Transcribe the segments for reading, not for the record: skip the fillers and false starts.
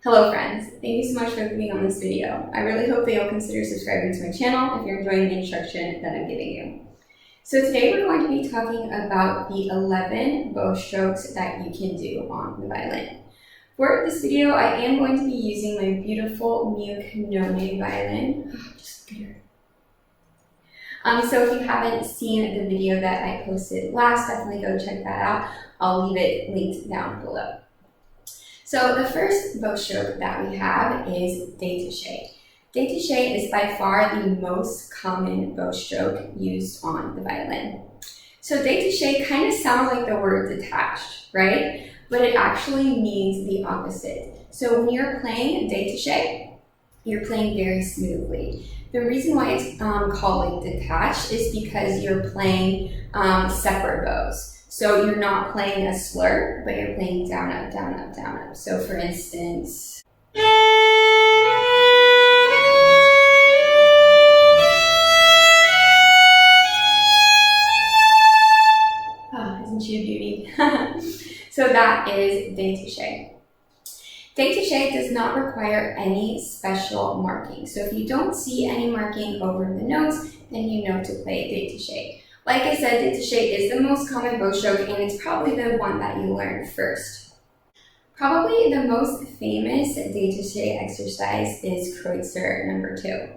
Hello friends, thank you so much for being on this video. I really hope that you'll consider subscribing to my channel if you're enjoying the instruction that I'm giving you. So today we're going to be talking about the 11 bow strokes that you can do on the violin. For this video, I am going to be using my beautiful meghan violin. Just look at her. So if you haven't seen the video that I posted last, definitely go check that out. I'll leave it linked down below. So the first bow stroke that we have is détaché. Détaché is by far the most common bow stroke used on the violin. So détaché kind of sounds like the word detached, right? But it actually means the opposite. So when you're playing détaché, you're playing very smoothly. The reason why it's called like detached is because you're playing separate bows. So you're not playing a slur, but you're playing down, up, down, up, down, up. So for instance, isn't she a beauty? So that is détaché. Détaché does not require any special marking. So if you don't see any marking over the notes, then you know to play détaché. Like I said, détaché is the most common bow stroke, and it's probably the one that you learn first. Probably the most famous détaché exercise is Kreutzer number 2.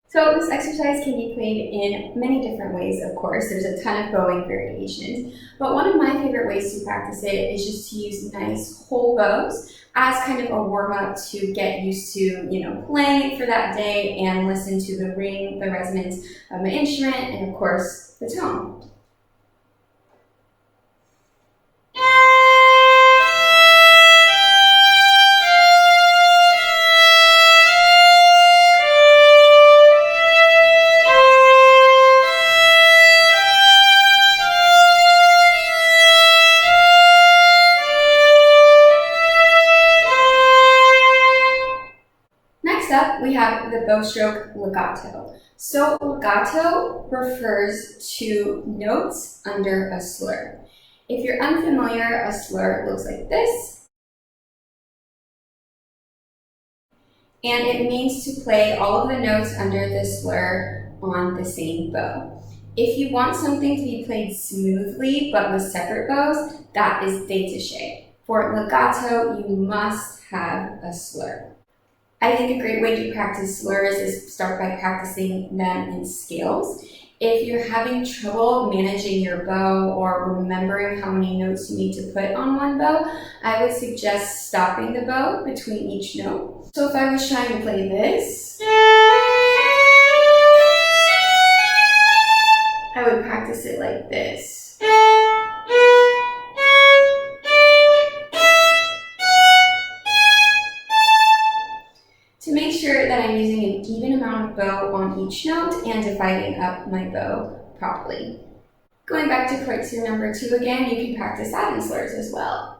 So this exercise can be played in many different ways, of course. There's a ton of bowing variations, but one of my favorite ways to practice it is just to use nice whole bows as kind of a warm-up to get used to, playing it for that day and listen to the ring, the resonance of my instrument, and of course, the tone. Next up, we have the bow stroke legato. So legato refers to notes under a slur. If you're unfamiliar, a slur looks like this. And it means to play all of the notes under the slur on the same bow. If you want something to be played smoothly but with separate bows, that is détaché. For legato, you must have a slur. I think a great way to practice slurs is start by practicing them in scales. If you're having trouble managing your bow or remembering how many notes you need to put on one bow, I would suggest stopping the bow between each note. So if I was trying to play this, I would practice it like this. To make sure that I'm using an even amount of bow on each note and dividing up my bow properly. Going back to Kreutzer number 2 again, you can practice that in slurs as well.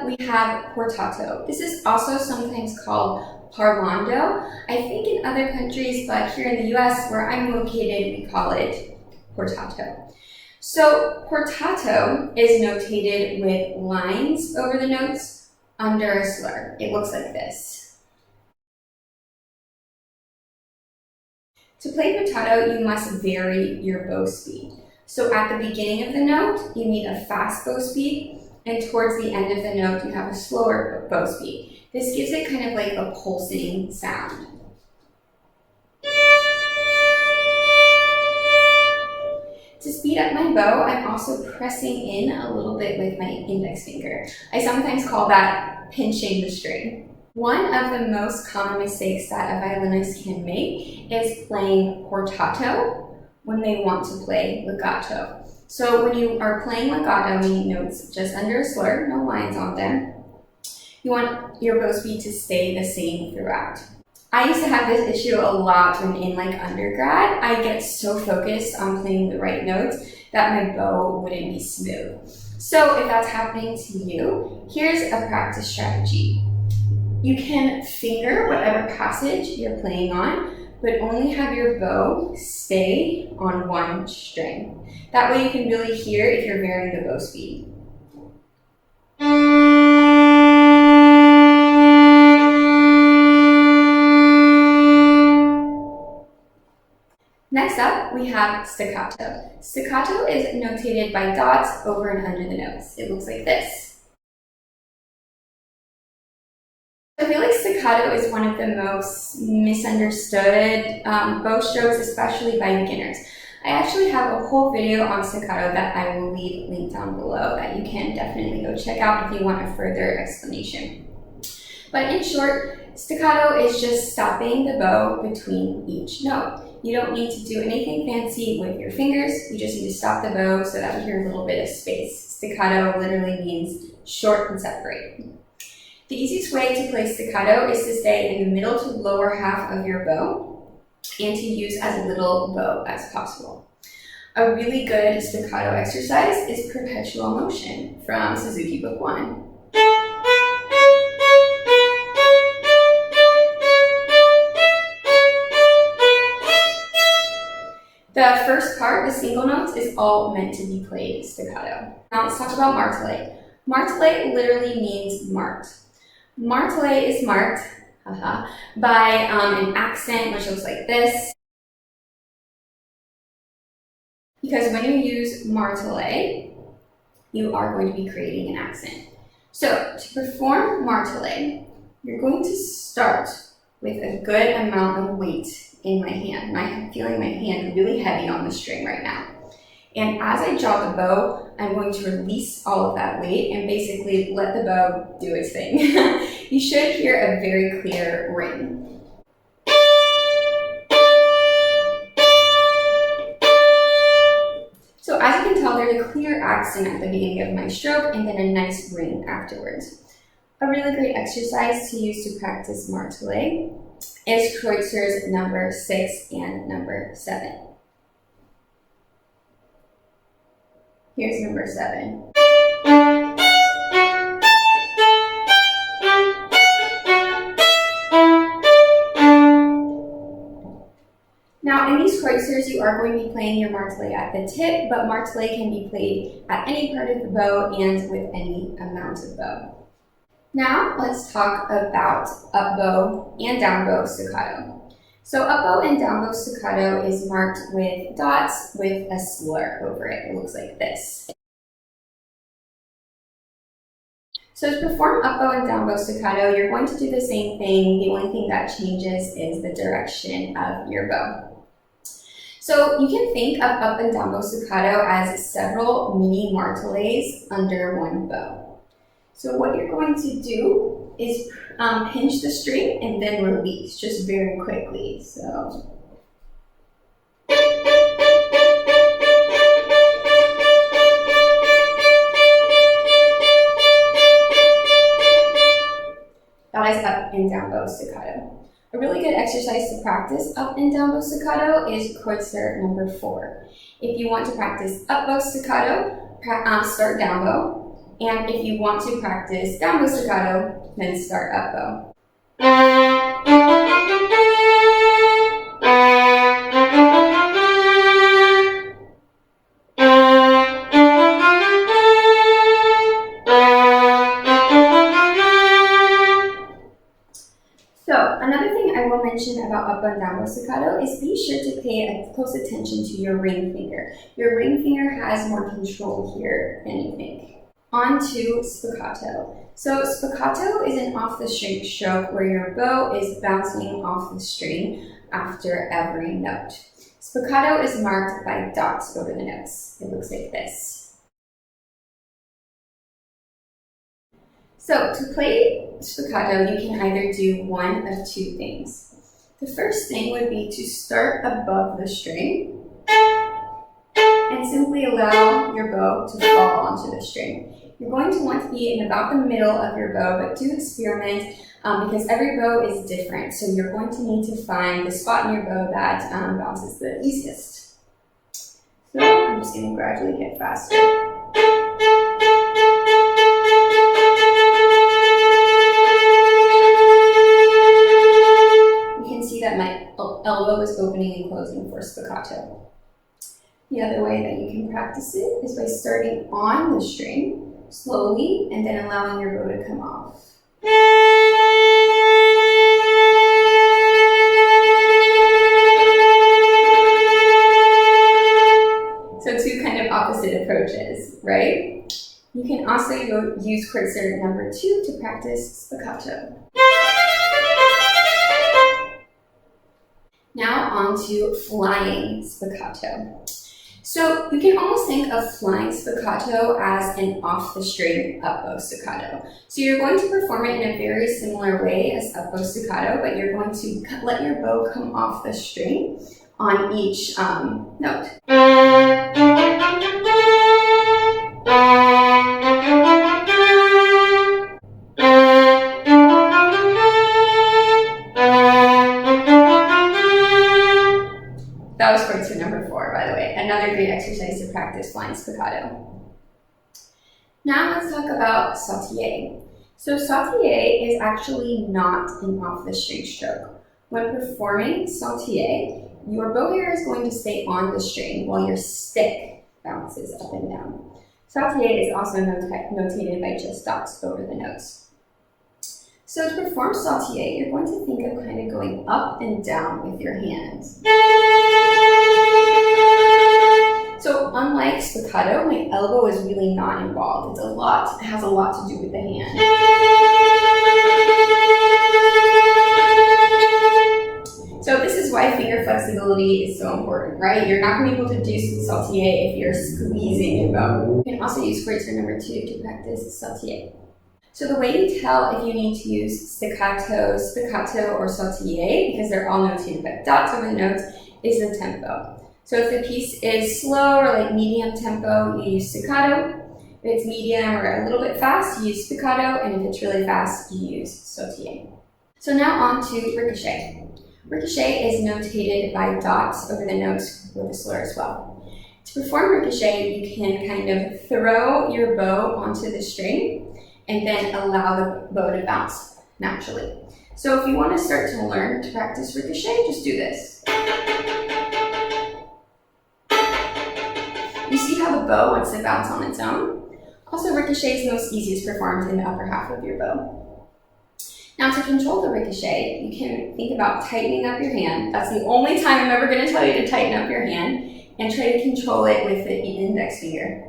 We have portato. This is also sometimes called parlando. I think in other countries, but here in the US where I'm located, we call it portato. So portato is notated with lines over the notes under a slur. It looks like this. To play portato, you must vary your bow speed. So at the beginning of the note, you need a fast bow speed, and towards the end of the note, you have a slower bow speed. This gives it kind of like a pulsing sound. To speed up my bow, I'm also pressing in a little bit with my index finger. I sometimes call that pinching the string. One of the most common mistakes that a violinist can make is playing portato when they want to play legato. So when you are playing legato, meaning notes just under a slur, no lines on them, you want your bow speed to stay the same throughout. I used to have this issue a lot when in like undergrad. I get so focused on playing the right notes that my bow wouldn't be smooth. So if that's happening to you, here's a practice strategy. You can finger whatever passage you're playing on, but only have your bow stay on one string. That way you can really hear if you're varying the bow speed. Next up, we have staccato. Staccato is notated by dots over and under the notes. It looks like this. I feel like staccato is one of the most misunderstood bow strokes, especially by beginners. I actually have a whole video on staccato that I will leave linked down below that you can definitely go check out if you want a further explanation. But in short, staccato is just stopping the bow between each note. You don't need to do anything fancy with your fingers. You just need to stop the bow so that we hear a little bit of space. Staccato literally means short and separate. The easiest way to play staccato is to stay in the middle to lower half of your bow and to use as little bow as possible. A really good staccato exercise is perpetual motion from Suzuki Book 1. The first part, the single notes, is all meant to be played staccato. Now let's talk about martelé. Martelé literally means marked. Martelé is marked by an accent which looks like this. Because when you use martelé, you are going to be creating an accent. So to perform martelé, you're going to start with a good amount of weight in my hand. I'm feeling my hand really heavy on the string right now. And as I draw the bow, I'm going to release all of that weight and basically let the bow do its thing. You should hear a very clear ring. So as you can tell, there's a clear accent at the beginning of my stroke and then a nice ring afterwards. A really great exercise to use to practice martelé is Kreuzer's number 6 and number 7. Here's number 7. Now in these Kreuzers, you are going to be playing your martelé at the tip, but martelé can be played at any part of the bow and with any amount of bow. Now let's talk about up bow and down bow staccato. So up bow and down bow staccato is marked with dots with a slur over it. It looks like this. So to perform up bow and down bow staccato, you're going to do the same thing. The only thing that changes is the direction of your bow. So you can think of up and down bow staccato as several mini martelés under one bow. So what you're going to do is pinch the string and then release just very quickly. So that is up and down bow staccato. A really good exercise to practice up and down bow staccato is Kreutzer number 4. If you want to practice up bow staccato, start down bow. And if you want to practice down bow staccato, then start up bow. So another thing I will mention about up and down bow staccato is be sure to pay close attention to your ring finger. Your ring finger has more control here than you think. On to spiccato. So spiccato is an off-the-string stroke where your bow is bouncing off the string after every note. Spiccato is marked by dots over the notes. It looks like this. So to play spiccato, you can either do one of two things. The first thing would be to start above the string and simply allow your bow to fall onto the string. You're going to want to be in about the middle of your bow, but do experiment because every bow is different. So you're going to need to find the spot in your bow that bounces the easiest. So I'm just going to gradually get faster. You can see that my elbow is opening and closing for staccato. The other way that you can practice it is by starting on the string slowly and then allowing your bow to come off. So two kind of opposite approaches, right? You can also use Kreutzer number 2 to practice staccato. Now on to flying staccato. So you can almost think of flying staccato as an off-the-string up-bow staccato. So you're going to perform it in a very similar way as up-bow staccato, but you're going to let your bow come off the string on each note. That was Kreutzer number 4, by the way. Another great exercise to practice flying staccato. Now let's talk about sautiller. So sautiller is actually not an off-the-string stroke. When performing sautiller, your bow hair is going to stay on the string while your stick bounces up and down. Sautiller is also notated by just dots over the notes. So to perform sautiller, you're going to think of kind of going up and down with your hands. So unlike staccato, my elbow is really not involved. It has a lot to do with the hand. So this is why finger flexibility is so important, right? You're not going to be able to do sautiller if you're squeezing your bow. You can also use Kreutzer number 2 to practice sautiller. So the way you tell if you need to use staccato, or sautiller, because they're all notated by dots over the notes, is the tempo. So if the piece is slow or like medium tempo, you use staccato. If it's medium or a little bit fast, you use staccato, and if it's really fast, you use sautiller. So now on to ricochet. Ricochet is notated by dots over the notes with a slur as well. To perform ricochet, you can kind of throw your bow onto the string and then allow the bow to bounce naturally. So if you want to start to learn to practice ricochet, just do this. You see how the bow wants to bounce on its own? Also, ricochet is most easiest performed in the upper half of your bow. Now to control the ricochet, you can think about tightening up your hand. That's the only time I'm ever going to tell you to tighten up your hand, and try to control it with the index finger.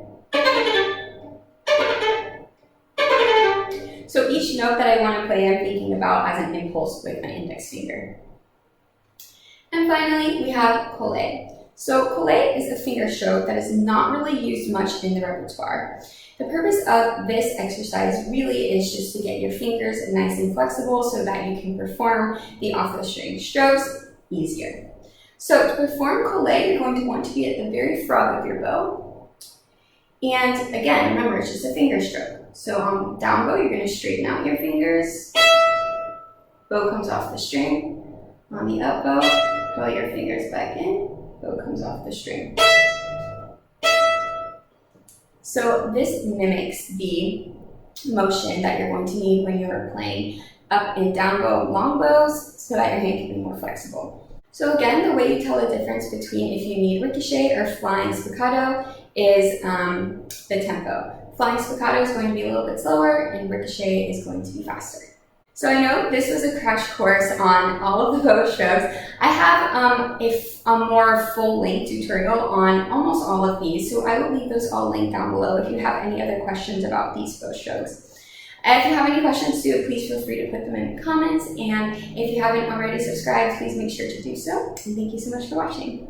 So each note that I want to play, I'm thinking about as an impulse with my index finger. And finally, we have collé. So collé is a finger stroke that is not really used much in the repertoire. The purpose of this exercise really is just to get your fingers nice and flexible so that you can perform the off-the-string strokes easier. So to perform collé, you're going to want to be at the very frog of your bow. And again, remember, it's just a finger stroke. So on down bow, you're going to straighten out your fingers. Bow comes off the string. On the up bow, curl your fingers back in. Bow comes off the string. So this mimics the motion that you're going to need when you're playing up and down bow long bows so that your hand can be more flexible. So again, the way you tell the difference between if you need ricochet or flying staccato is the tempo. Flying staccato is going to be a little bit slower and ricochet is going to be faster. So I know this was a crash course on all of the bow strokes. I have a more full-length tutorial on almost all of these, so I will leave those all linked down below if you have any other questions about these bow strokes. If you have any questions too, please feel free to put them in the comments, and if you haven't already subscribed, please make sure to do so. And thank you so much for watching.